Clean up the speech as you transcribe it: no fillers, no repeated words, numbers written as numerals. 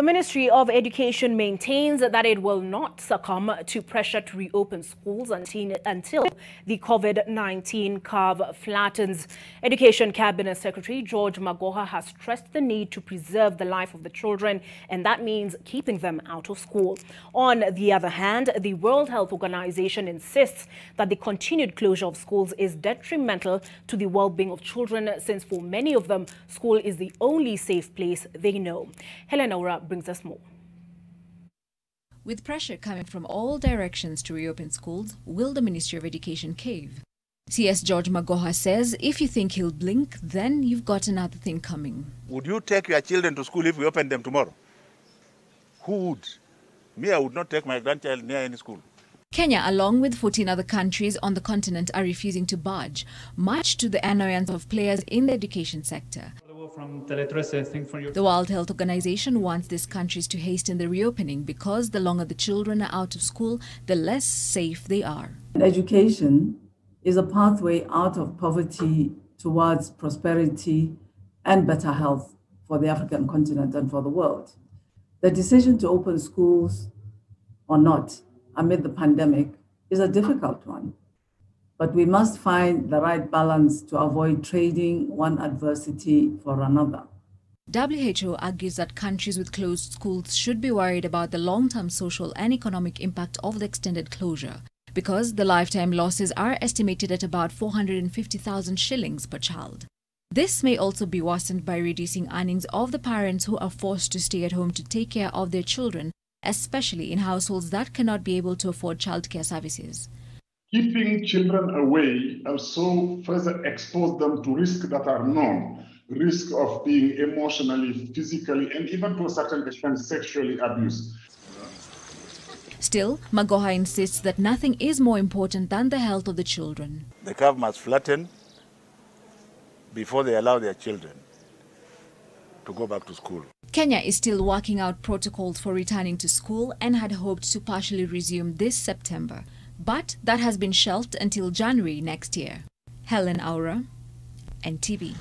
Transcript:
The Ministry of Education maintains that it will not succumb to pressure to reopen schools until the COVID-19 curve flattens. Education Cabinet Secretary George Magoha has stressed the need to preserve the life of the children, and that means keeping them out of school. On the other hand, the World Health Organization insists that the continued closure of schools is detrimental to the well-being of children, since for many of them, school is the only safe place they know. Helen Aura brings us more. With pressure coming from all directions to reopen schools, will the Ministry of Education cave? CS George Magoha says if you think he'll blink, then you've got another thing coming. Would you take your children to school if we open them tomorrow? Who would? Me, I would not take my grandchild near any school. Kenya, along with 14 other countries on the continent, are refusing to budge, much to the annoyance of players in the education sector. The World Health Organization wants these countries to hasten the reopening because the longer the children are out of school, the less safe they are. Education is a pathway out of poverty towards prosperity and better health for the African continent and for the world. The decision to open schools or not amid the pandemic is a difficult one, but we must find the right balance to avoid trading one adversity for another. WHO argues that countries with closed schools should be worried about the long-term social and economic impact of the extended closure, because the lifetime losses are estimated at about 450,000 shillings per child. This may also be worsened by reducing earnings of the parents who are forced to stay at home to take care of their children, especially in households that cannot be able to afford childcare services. Keeping children away also further expose them to risks that are known, risk of being emotionally, physically, and even to a certain extent sexually abused. Still, Magoha insists that nothing is more important than the health of the children. The curve must flatten before they allow their children to go back to school. Kenya is still working out protocols for returning to school and had hoped to partially resume this September, but that has been shelved until January next year. Helen Aura, NTV.